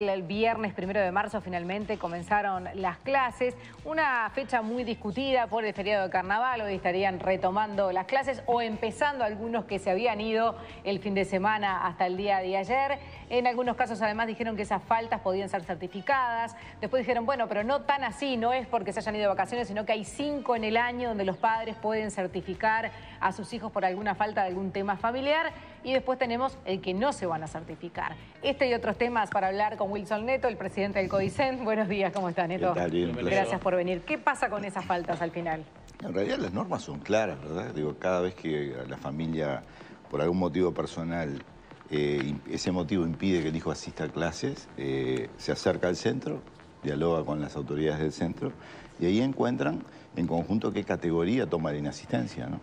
El viernes 1 de marzo finalmente comenzaron las clases, una fecha muy discutida por el feriado de carnaval. Hoy estarían retomando las clases o empezando algunos que se habían ido el fin de semana hasta el día de ayer. En algunos casos además dijeron que esas faltas podían ser certificadas. Después dijeron, bueno, pero no tan así, no es porque se hayan ido de vacaciones, sino que hay 5 en el año donde los padres pueden certificar a sus hijos por alguna falta de algún tema familiar. Y después tenemos el que no se van a certificar. Este y otros temas para hablar con Wilson Neto, el presidente del CODICEN. Buenos días, ¿cómo estás, Neto? ¿Qué tal? Bien, gracias por venir. ¿Qué pasa con esas faltas al final? En realidad las normas son claras, ¿verdad? Digo, cada vez que la familia, por algún motivo personal, ese motivo impide que el hijo asista a clases, se acerca al centro, dialoga con las autoridades del centro y ahí encuentran en conjunto qué categoría toma la inasistencia, ¿no?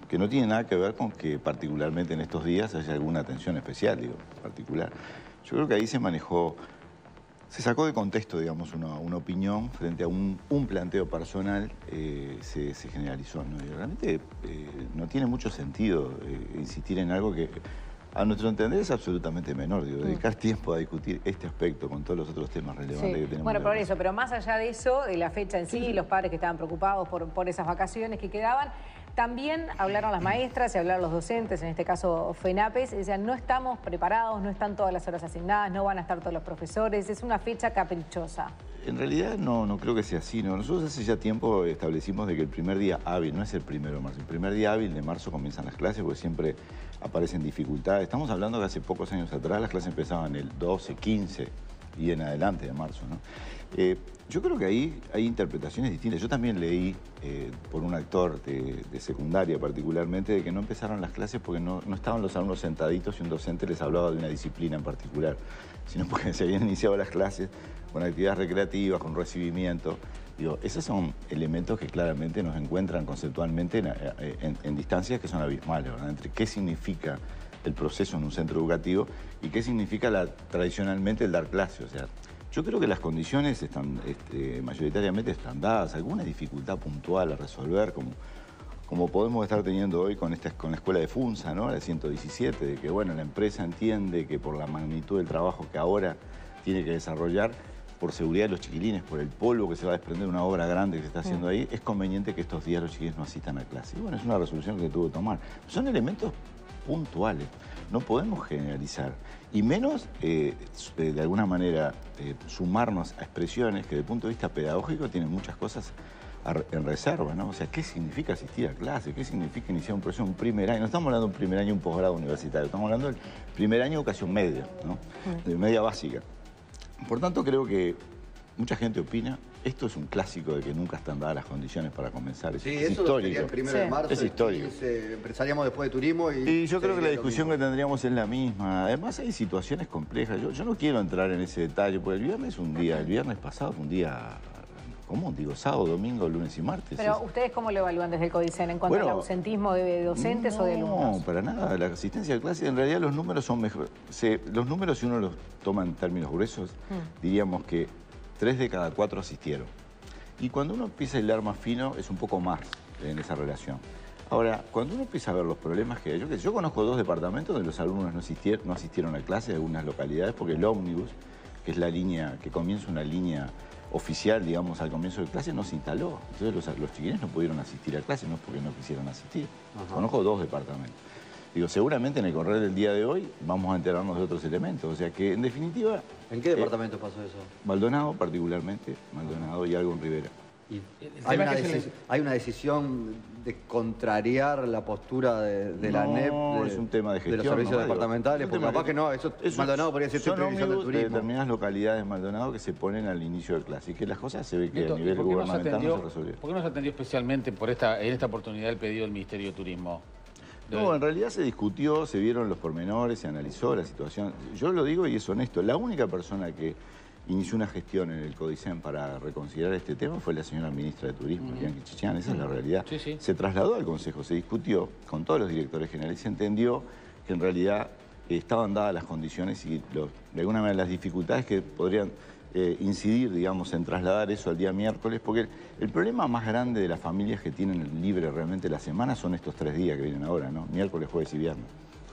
Que no tiene nada que ver con que particularmente en estos días haya alguna atención especial, digo, particular. Yo creo que ahí se manejó, se sacó de contexto, digamos, una opinión frente a un planteo personal, se generalizó, ¿no? Y realmente no tiene mucho sentido insistir en algo que a nuestro entender es absolutamente menor. Digo, dedicar tiempo a discutir este aspecto con todos los otros temas relevantes que tenemos. Bueno, por eso, pero más allá de eso, de la fecha en sí, los padres que estaban preocupados por esas vacaciones que quedaban, también hablaron las maestras y hablaron los docentes, en este caso FENAPES, decían, no estamos preparados, no están todas las horas asignadas, no van a estar todos los profesores, es una fecha caprichosa. En realidad no creo que sea así, ¿no? Nosotros hace ya tiempo establecimos de que el primer día hábil, no es el 1 de marzo, el primer día hábil de marzo comienzan las clases porque siempre aparecen dificultades. Estamos hablando de hace pocos años atrás, las clases empezaban el 12, 15 y en adelante de marzo, ¿no? Yo creo que ahí hay interpretaciones distintas. Yo también leí por un actor de secundaria particularmente de que no empezaron las clases porque no estaban los alumnos sentaditos y un docente les hablaba de una disciplina en particular, sino porque se habían iniciado las clases con actividades recreativas, con recibimiento. Digo, esos son elementos que claramente nos encuentran conceptualmente en distancias que son abismales, ¿verdad? Entre qué significa el proceso en un centro educativo y qué significa tradicionalmente el dar clase. O sea, yo creo que las condiciones están mayoritariamente están dadas, alguna dificultad puntual a resolver, como podemos estar teniendo hoy con la escuela de Funza, ¿no? La 117, de que bueno, la empresa entiende que por la magnitud del trabajo que ahora tiene que desarrollar, por seguridad de los chiquilines, por el polvo que se va a desprender de una obra grande que se está haciendo ahí, es conveniente que estos días los chiquilines no asistan a clase. Y bueno, es una resolución que se tuvo que tomar. Son elementos puntuales, no podemos generalizar. Y menos, de alguna manera, sumarnos a expresiones que desde el punto de vista pedagógico tienen muchas cosas en reserva, ¿no? O sea, ¿qué significa asistir a clase? ¿Qué significa iniciar un proceso, un primer año? No estamos hablando de un primer año, un posgrado universitario, estamos hablando del primer año de educación media, ¿no? De media básica. Por tanto, creo que mucha gente opina, esto es un clásico de que nunca están dadas las condiciones para comenzar. Es histórico. El 1 de marzo, es histórico. Empezaríamos después de turismo y yo creo que la discusión que tendríamos es la misma. Además hay situaciones complejas. Yo no quiero entrar en ese detalle, porque el viernes es un día, el viernes pasado fue un día común, digo, sábado, domingo, lunes y martes. Pero ¿ustedes cómo lo evalúan desde el CODICEN en cuanto al ausentismo de docentes o de alumnos? No, para nada. La asistencia a clase, en realidad los números son mejores. Los números, si uno los toma en términos gruesos, diríamos que 3 de cada 4 asistieron. Y cuando uno empieza a hilar más fino, es un poco más en esa relación. Ahora, cuando uno empieza a ver los problemas que hay, yo conozco 2 departamentos donde los alumnos no asistieron a clase, en algunas localidades, porque el ómnibus, que es la línea, que comienza una línea oficial, digamos, al comienzo de clase, no se instaló. Entonces los chiquilines no pudieron asistir a clase, no es porque no quisieron asistir. Conozco 2 departamentos. Digo, seguramente en el correr del día de hoy vamos a enterarnos de otros elementos. O sea que, en definitiva... ¿En qué departamento pasó eso? Maldonado, particularmente. Maldonado y algo en Rivera. Y hay una decisión de contrariar la postura de la NEP, es un tema de gestión, de los servicios departamentales, porque capaz que no, Maldonado podría ser priorizando el turismo. De determinadas localidades de Maldonado que se ponen al inicio de clase y que las cosas se ve que a nivel gubernamental no se resolvieron. ¿Por qué no se atendió especialmente en esta oportunidad el pedido del Ministerio de Turismo? No, en realidad se discutió, se vieron los pormenores, se analizó la situación. Yo lo digo y es honesto, la única persona que inició una gestión en el CODICEN para reconsiderar este tema fue la señora ministra de Turismo, Bianchi Chichán, esa es la realidad. Sí. Se trasladó al Consejo, se discutió con todos los directores generales y se entendió que en realidad estaban dadas las condiciones y de alguna manera las dificultades que podrían incidir, digamos, en trasladar eso al día miércoles, porque el problema más grande de las familias que tienen libre realmente la semana son estos 3 días que vienen ahora, ¿no? Miércoles, jueves y viernes.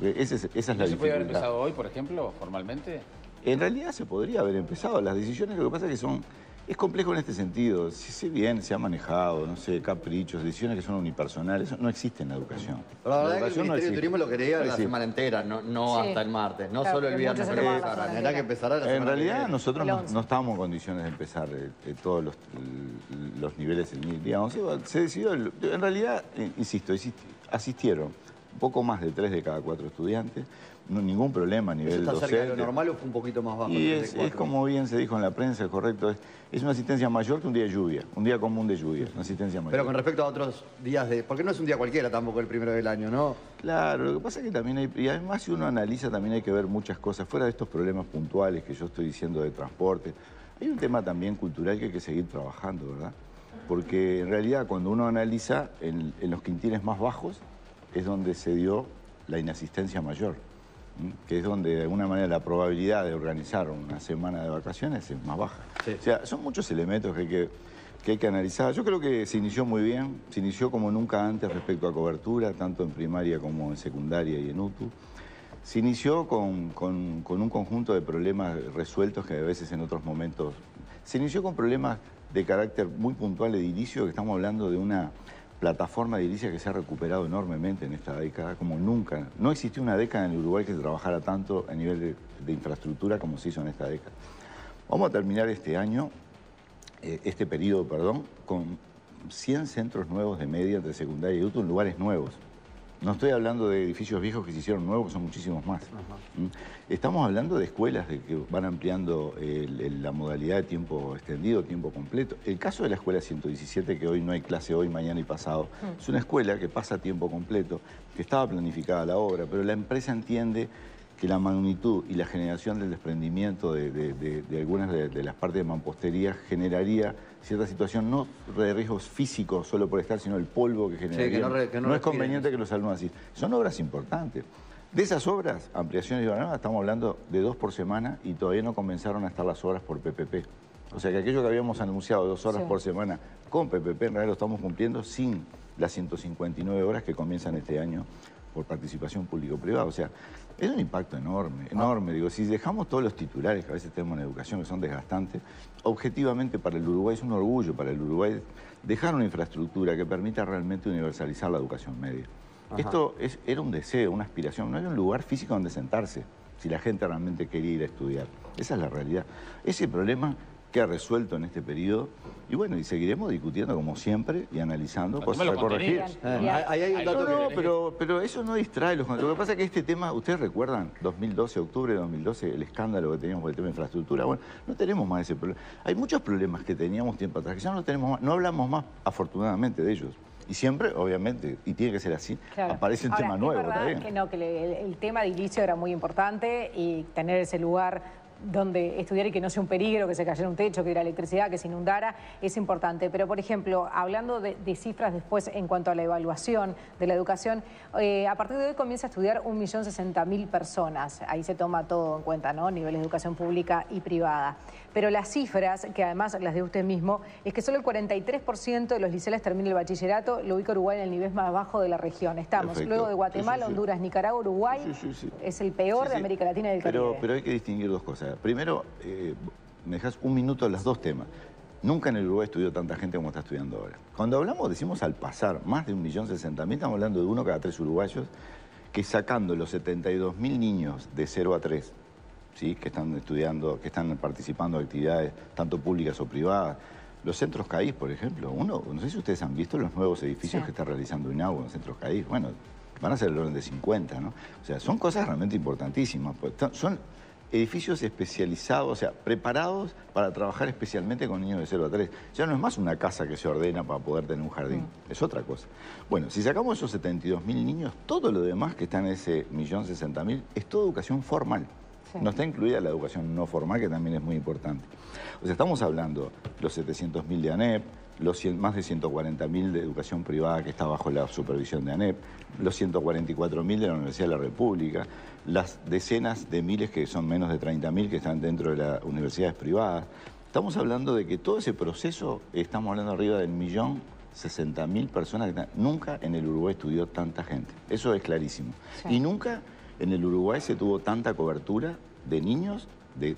Esa es la dificultad. ¿Se puede haber empezado hoy, por ejemplo, formalmente? En realidad se podría haber empezado. Las decisiones, lo que pasa es que es complejo en este sentido. Si bien se ha manejado, no sé, caprichos, decisiones que son unipersonales, eso no existe en la educación. Pero la verdad es que el educación Ministerio de Turismo lo quería la semana entera, no Sí. hasta el martes, no Claro, solo el que viernes. muchos Pero se tomaban la semana tendrá que empezar a la semana En realidad que viene. nosotros El 11. no estábamos en condiciones de empezar todos los niveles, digamos. Se decidió, en realidad, insisto, asistieron un poco más de 3 de cada 4 estudiantes, ningún problema a nivel ¿Eso está cerca de lo docente. normal o fue un poquito más bajo? Y el es 34? como bien se dijo en la prensa, correcto, es una asistencia mayor que un día de lluvia, un día común de lluvia, una asistencia mayor. Pero con respecto a otros días porque no es un día cualquiera tampoco el primero del año, ¿no? Claro, lo que pasa es que también hay, y además si uno analiza también hay que ver muchas cosas, fuera de estos problemas puntuales que yo estoy diciendo de transporte, hay un tema también cultural que hay que seguir trabajando, ¿verdad? Porque en realidad cuando uno analiza en los quintiles más bajos es donde se dio la inasistencia mayor, que es donde de alguna manera la probabilidad de organizar una semana de vacaciones es más baja. Sí. O sea, son muchos elementos que hay que analizar. Yo creo que se inició muy bien, se inició como nunca antes respecto a cobertura, tanto en primaria como en secundaria y en UTU. Se inició con un conjunto de problemas resueltos que a veces en otros momentos... Se inició con problemas de carácter muy puntual de edilicio, que estamos hablando de una plataforma de edilicia que se ha recuperado enormemente en esta década, como nunca. No existió una década en el Uruguay que se trabajara tanto a nivel de infraestructura como se hizo en esta década. Vamos a terminar este periodo, con 100 centros nuevos de media entre secundaria y UTU en lugares nuevos. No estoy hablando de edificios viejos que se hicieron nuevos, que son muchísimos más. Estamos hablando de escuelas que van ampliando la modalidad de tiempo extendido, tiempo completo. El caso de la escuela 117, que hoy no hay clase hoy, mañana y pasado, es una escuela que pasa a tiempo completo, que estaba planificada la obra, pero la empresa entiende que la magnitud y la generación del desprendimiento de algunas de las partes de mampostería generaría cierta situación, no de riesgos físicos solo por estar, sino el polvo que generaría. que no es respiren. conveniente que los alumnos así. Son obras importantes. De esas obras, ampliaciones y bananas, estamos hablando de 2 por semana y todavía no comenzaron a estar las obras por PPP. O sea que aquello que habíamos anunciado 2 horas por semana con PPP, en realidad lo estamos cumpliendo sin las 159 horas que comienzan este año por participación público-privada. O sea, es un impacto enorme, enorme. Digo, si dejamos todos los titulares que a veces tenemos en educación que son desgastantes, objetivamente para el Uruguay es un orgullo, para el Uruguay dejar una infraestructura que permita realmente universalizar la educación media. Esto era un deseo, una aspiración, no era un lugar físico donde sentarse, si la gente realmente quería ir a estudiar. Esa es la realidad. Ese problema queda resuelto en este periodo y bueno, y seguiremos discutiendo como siempre y analizando cosas a corregir. Ahí hay un dato Pero eso no distrae. Lo que pasa es que este tema, ustedes recuerdan, 2012, octubre de 2012, el escándalo que teníamos con el tema de infraestructura. Bueno, no tenemos más ese problema. Hay muchos problemas que teníamos tiempo atrás, que ya no tenemos más, no hablamos más, afortunadamente, de ellos. Y siempre, obviamente, y tiene que ser así, aparece un tema nuevo también. Que el tema de edilicio era muy importante y tener ese lugar donde estudiar y que no sea un peligro, que se cayera un techo, que hubiera electricidad, que se inundara, es importante. Pero, por ejemplo, hablando de cifras después en cuanto a la evaluación de la educación, a partir de hoy comienza a estudiar 1.060.000 personas. Ahí se toma todo en cuenta, ¿no? Niveles de educación pública y privada. Pero las cifras, que además las de usted mismo, es que solo el 43% de los liceales termina el bachillerato, lo ubica Uruguay en el nivel más bajo de la región. Estamos, luego de Guatemala, Honduras, Nicaragua, Uruguay, es el peor de América Latina y del Caribe. Pero hay que distinguir dos cosas. Primero, me dejas un minuto los dos temas. Nunca en el Uruguay estudió tanta gente como está estudiando ahora. Cuando hablamos, decimos al pasar, más de 1.060.000, estamos hablando de 1 cada 3 uruguayos, que sacando los 72.000 niños de 0 a 3, ¿sí? Que están estudiando, que están participando de actividades tanto públicas o privadas. Los centros CAIS, por ejemplo, no sé si ustedes han visto los nuevos edificios que está realizando INAU en los centros CAIS. Bueno, van a ser el orden de 50, ¿no? O sea, son cosas realmente importantísimas. Pues, son edificios especializados, o sea, preparados para trabajar especialmente con niños de 0 a 3. Ya no es más una casa que se ordena para poder tener un jardín, es otra cosa. Bueno, si sacamos esos 72.000 niños, todo lo demás que está en ese 1.060.000 es toda educación formal. No está incluida la educación no formal, que también es muy importante. O sea, estamos hablando los 700.000 de ANEP, más de 140.000 de educación privada que está bajo la supervisión de ANEP, los 144.000 de la Universidad de la República, las decenas de miles que son menos de 30.000 que están dentro de las universidades privadas. Estamos hablando de que todo ese proceso, estamos hablando arriba del 1.060.000 personas que nunca en el Uruguay estudió tanta gente. Eso es clarísimo. Y nunca en el Uruguay se tuvo tanta cobertura de niños de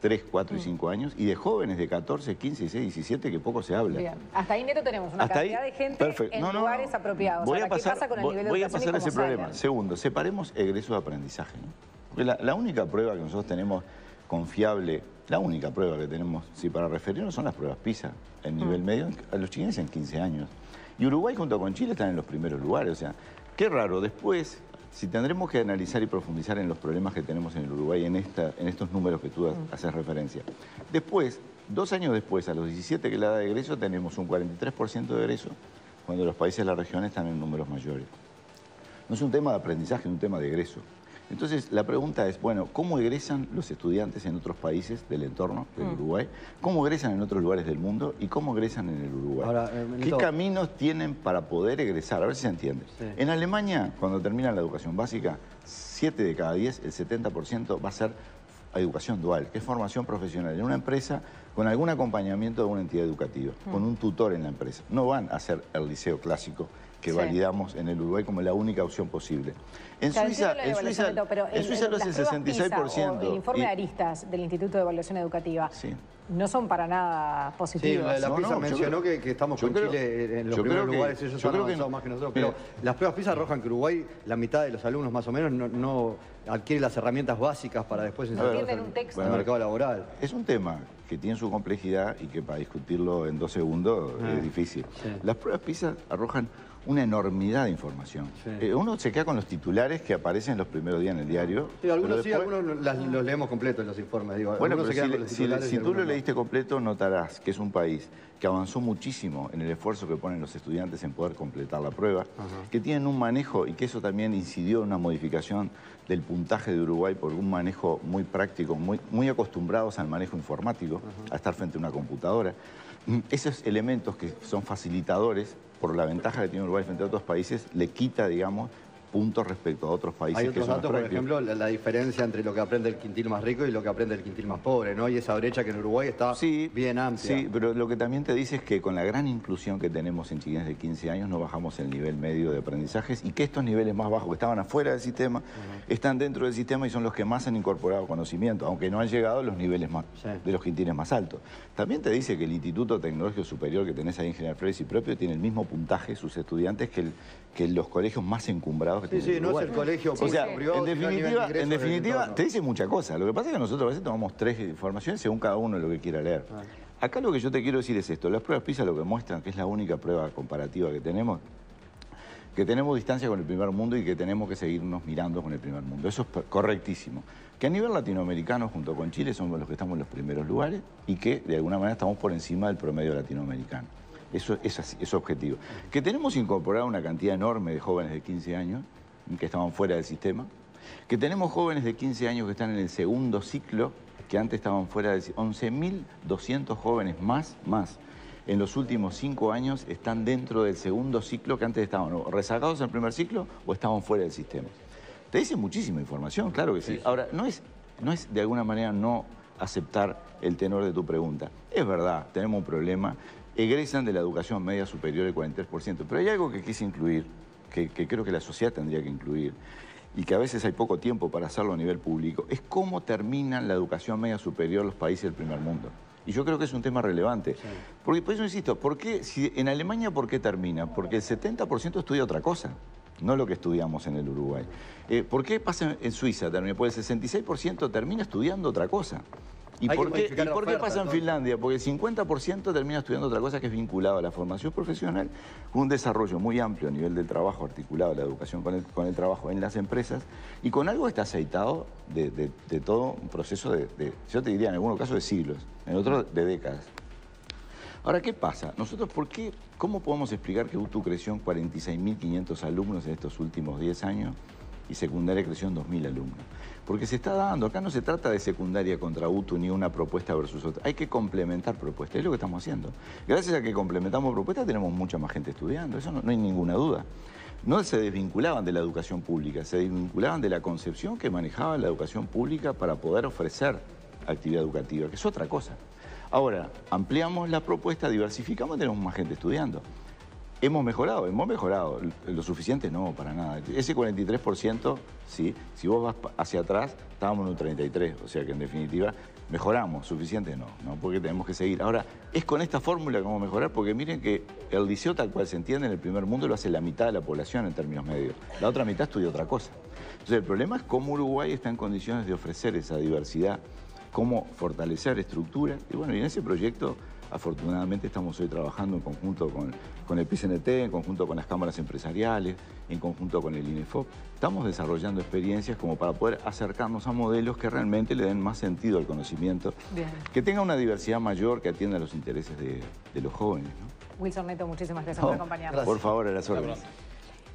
3, 4 y 5 años, y de jóvenes de 14, 15, 16, 17, que poco se habla. Bien. Hasta ahí, Neto, tenemos una cantidad de gente en lugares apropiados. Voy a Ahora, pasar, ¿qué pasa con el nivel de voy a educación pasar y ese cómo problema. salen? Segundo, separemos egreso de aprendizaje, ¿no? Porque la única prueba que nosotros tenemos confiable, la única prueba que tenemos, si para referirnos, son las pruebas PISA, el nivel medio, a los chilenos en 15 años. Y Uruguay junto con Chile están en los primeros lugares. O sea, qué raro. Después, si tendremos que analizar y profundizar en los problemas que tenemos en el Uruguay, en estos números que tú haces referencia. Después, 2 años después, a los 17, que es la edad de egreso, tenemos un 43% de egreso, cuando los países de la región están en números mayores. No es un tema de aprendizaje, es un tema de egreso. Entonces, la pregunta es, bueno, ¿cómo egresan los estudiantes en otros países del entorno del Uruguay? ¿Cómo egresan en otros lugares del mundo? ¿Y cómo egresan en el Uruguay? Ahora, ¿qué caminos tienen para poder egresar? A ver si se entiende. Sí. En Alemania, cuando terminan la educación básica, 7 de cada 10, el 70% va a ser educación dual, que es formación profesional en una empresa con algún acompañamiento de una entidad educativa, con un tutor en la empresa. No van a hacer el liceo clásico que validamos en el Uruguay como la única opción posible. En Suiza lo es el 66%. El informe de Aristas del Instituto de Evaluación Educativa no son para nada positivos. Sí, la PISA mencionó que estamos con Chile en los primeros lugares, ellos han avanzado más que nosotros, pero las pruebas PISA arrojan que Uruguay, la mitad de los alumnos más o menos, no adquiere las herramientas básicas para después insertarse en el mercado laboral. Es un tema que tiene su complejidad y que para discutirlo en 2 segundos es difícil. Las pruebas PISA arrojan una enormidad de información. Uno se queda con los titulares que aparecen los primeros días en el diario. Sí, algunos los leemos completos en los informes. Digo, bueno, pero si tú lo leíste completo, notarás que es un país que avanzó muchísimo en el esfuerzo que ponen los estudiantes en poder completar la prueba, que tienen un manejo, y que eso también incidió en una modificación del puntaje de Uruguay por un manejo muy práctico, muy acostumbrados al manejo informático, a estar frente a una computadora. Esos elementos que son facilitadores, por la ventaja que tiene Uruguay frente a otros países, le quita, digamos, puntos respecto a otros países. Hay otros datos, por ejemplo, la diferencia entre lo que aprende el quintil más rico y lo que aprende el quintil más pobre, ¿no? Y esa brecha que en Uruguay está bien amplia. Sí, pero lo que también te dice es que con la gran inclusión que tenemos en chiquines de 15 años no bajamos el nivel medio de aprendizajes, y que estos niveles más bajos que estaban afuera del sistema están dentro del sistema y son los que más han incorporado conocimiento, aunque no han llegado a los niveles más de los quintines más altos. También te dice que el Instituto Tecnológico Superior que tenés ahí en General Flores y propio tiene el mismo puntaje, sus estudiantes, que los colegios más encumbrados. Sí, no es el colegio. O sea, en definitiva te dice mucha cosa. Lo que pasa es que nosotros a veces tomamos 3 informaciones según cada uno lo que quiera leer. Acá lo que yo te quiero decir es esto. Las pruebas PISA lo que muestran, que es la única prueba comparativa que tenemos distancia con el primer mundo y que tenemos que seguirnos mirando con el primer mundo. Eso es correctísimo. Que a nivel latinoamericano, junto con Chile, somos los que estamos en los primeros lugares y que de alguna manera estamos por encima del promedio latinoamericano. Eso es así, es objetivo. Que tenemos incorporado una cantidad enorme de jóvenes de 15 años que estaban fuera del sistema, que tenemos jóvenes de 15 años que están en el segundo ciclo, que antes estaban fuera del sistema. 11.200 jóvenes más en los últimos 5 años están dentro del segundo ciclo, que antes estaban o rezagados en el primer ciclo o estaban fuera del sistema. Te dice muchísima información, claro que sí. Ahora, no es de alguna manera no aceptar el tenor de tu pregunta. Es verdad, tenemos un problema. Egresan de la educación media superior el 43%, pero hay algo que quise incluir, que creo que la sociedad tendría que incluir, y que a veces hay poco tiempo para hacerlo a nivel público, es cómo terminan la educación media superior los países del primer mundo. Y yo creo que es un tema relevante. Porque, por eso insisto, en Alemania, ¿por qué termina? Porque el 70% estudia otra cosa, no lo que estudiamos en el Uruguay. ¿Por qué pasa en Suiza? Pues el 66% termina estudiando otra cosa. ¿Y por qué pasa en Finlandia? Porque el 50% termina estudiando otra cosa que es vinculada a la formación profesional, con un desarrollo muy amplio a nivel del trabajo, articulado la educación con el trabajo en las empresas, y con algo que está aceitado de todo un proceso yo te diría en algunos casos de siglos, en otros de décadas. Ahora, ¿qué pasa? Nosotros, ¿cómo podemos explicar que UTU creció en 46.500 alumnos en estos últimos 10 años y secundaria creció en 2.000 alumnos? Porque se está dando, acá no se trata de secundaria contra UTU ni una propuesta versus otra, hay que complementar propuestas, es lo que estamos haciendo. Gracias a que complementamos propuestas tenemos mucha más gente estudiando, eso no hay ninguna duda. No se desvinculaban de la educación pública, se desvinculaban de la concepción que manejaba la educación pública para poder ofrecer actividad educativa, que es otra cosa. Ahora, ampliamos la propuesta, diversificamos y tenemos más gente estudiando. ¿Hemos mejorado? Hemos mejorado. Lo suficiente no, para nada. Ese 43%, sí, si vos vas hacia atrás, estábamos en un 33%. O sea que en definitiva, mejoramos. Suficiente no, porque tenemos que seguir. Ahora, es con esta fórmula que vamos a mejorar, porque miren que el liceo tal cual se entiende en el primer mundo lo hace la mitad de la población en términos medios. La otra mitad estudia otra cosa. Entonces el problema es cómo Uruguay está en condiciones de ofrecer esa diversidad, cómo fortalecer estructuras. Y bueno, y en ese proyecto, afortunadamente, estamos hoy trabajando en conjunto con el PCNT, en conjunto con las cámaras empresariales, en conjunto con el INEFOP. Estamos desarrollando experiencias como para poder acercarnos a modelos que realmente le den más sentido al conocimiento, que tenga una diversidad mayor, que atienda a los intereses de los jóvenes, ¿no? Wilson Neto, muchísimas gracias por acompañarnos. Gracias. Por favor, a las órdenes.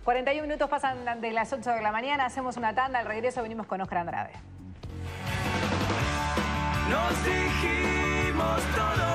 41 minutos pasan de las 8 de la mañana, hacemos una tanda, al regreso venimos con Oscar Andrade. Nos dijimos todo.